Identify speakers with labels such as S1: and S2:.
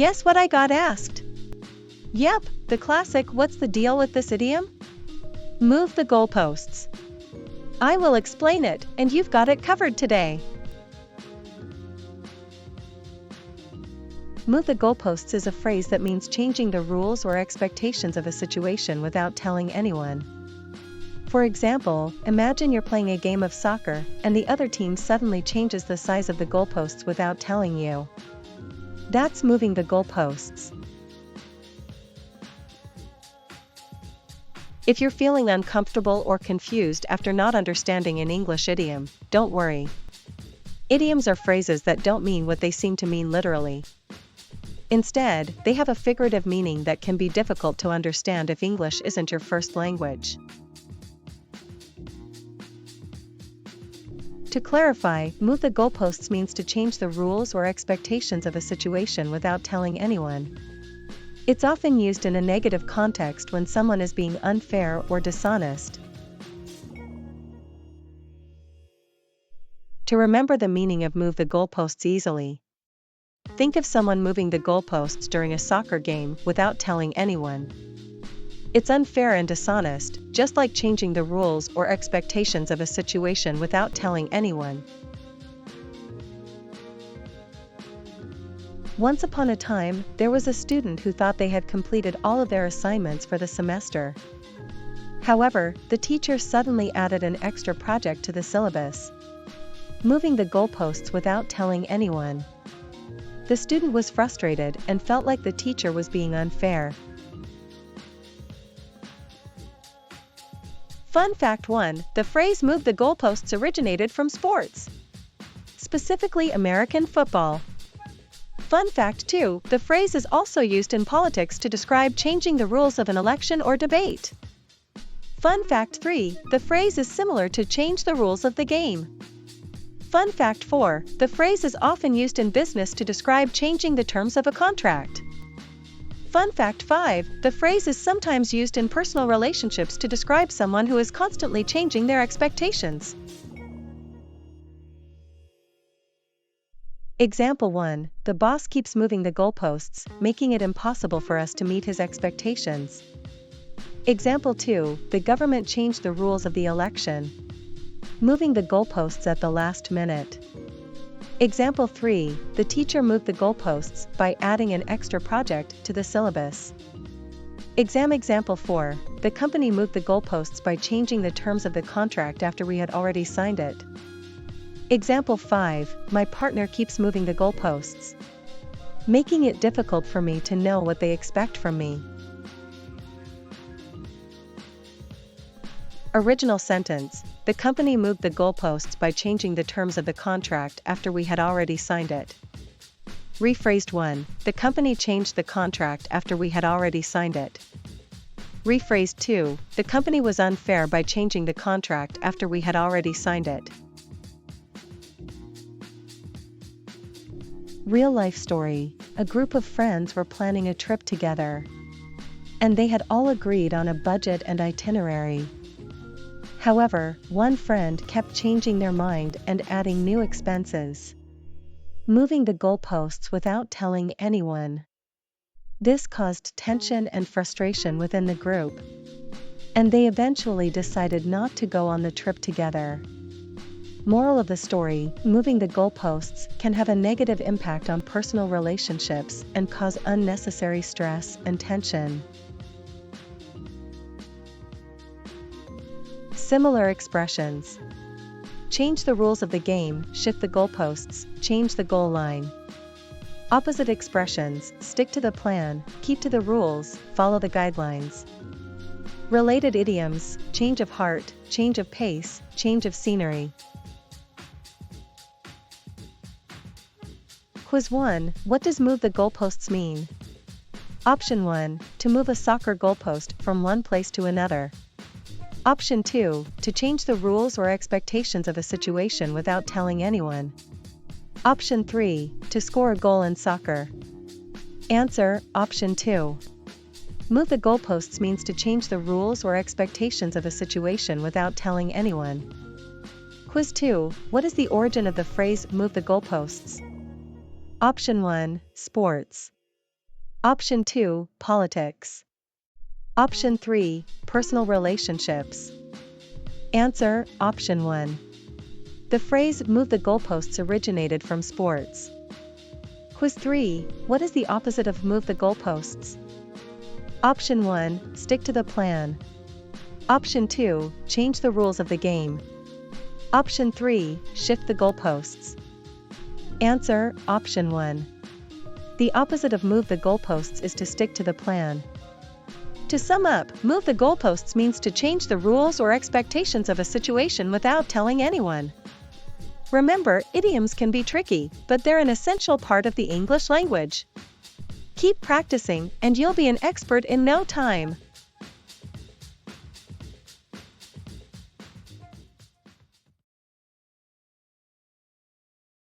S1: Guess what I got asked? Yep, the classic "what's the deal with this idiom?" Move the goalposts. I will explain it, and you've got it covered today. Move the goalposts is a phrase that means changing the rules or expectations of a situation without telling anyone. For example, imagine you're playing a game of soccer, and the other team suddenly changes the size of the goalposts without telling you. That's moving the goalposts. If you're feeling uncomfortable or confused after not understanding an English idiom, don't worry. Idioms are phrases that don't mean what they seem to mean literally. Instead, they have a figurative meaning that can be difficult to understand if English isn't your first language. To clarify, move the goalposts means to change the rules or expectations of a situation without telling anyone. It's often used in a negative context when someone is being unfair or dishonest. To remember the meaning of move the goalposts easily, think of someone moving the goalposts during a soccer game without telling anyone. It's unfair and dishonest, just like changing the rules or expectations of a situation without telling anyone. Once upon a time, there was a student who thought they had completed all of their assignments for the semester. However, the teacher suddenly added an extra project to the syllabus, moving the goalposts without telling anyone. The student was frustrated and felt like the teacher was being unfair. Fun fact 1: the phrase "move the goalposts" originated from sports, specifically American football. Fun fact 2: the phrase is also used in politics to describe changing the rules of an election or debate. Fun fact 3: the phrase is similar to "change the rules of the game." Fun fact 4: the phrase is often used in business to describe changing the terms of a contract. Fun fact 5: the phrase is sometimes used in personal relationships to describe someone who is constantly changing their expectations. Example 1: the boss keeps moving the goalposts, making it impossible for us to meet his expectations. Example 2: the government changed the rules of the election, moving the goalposts at the last minute. Example 3: the teacher moved the goalposts by adding an extra project to the syllabus. Example 4: the company moved the goalposts by changing the terms of the contract after we had already signed it. Example 5: my partner keeps moving the goalposts, making it difficult for me to know what they expect from me. Original sentence: the company moved the goalposts by changing the terms of the contract after we had already signed it. Rephrased 1: the company changed the contract after we had already signed it. Rephrased 2: the company was unfair by changing the contract after we had already signed it. Real-life story: a group of friends were planning a trip together, and they had all agreed on a budget and itinerary. However, one friend kept changing their mind and adding new expenses, moving the goalposts without telling anyone. This caused tension and frustration within the group, and they eventually decided not to go on the trip together. Moral of the story: moving the goalposts can have a negative impact on personal relationships and cause unnecessary stress and tension. Similar expressions: change the rules of the game, shift the goalposts, change the goal line. Opposite expressions: stick to the plan, keep to the rules, follow the guidelines. Related idioms: change of heart, change of pace, change of scenery. Quiz 1: what does move the goalposts mean? Option 1: to move a soccer goalpost from one place to another. Option 2: to change the rules or expectations of a situation without telling anyone. Option 3: to score a goal in soccer. Answer: Option 2. Move the goalposts means to change the rules or expectations of a situation without telling anyone. Quiz 2: what is the origin of the phrase "move the goalposts"? Option 1: sports. Option 2, politics. Option 3, personal relationships. Answer, Option 1. The phrase move the goalposts originated from sports. Quiz 3, what is the opposite of move the goalposts? Option 1, stick to the plan. Option 2, change the rules of the game. Option 3, shift the goalposts. Answer, Option 1. The opposite of move the goalposts is to stick to the plan. To sum up, move the goalposts means to change the rules or expectations of a situation without telling anyone. Remember, idioms can be tricky, but they're an essential part of the English language. Keep practicing, and you'll be an expert in no time.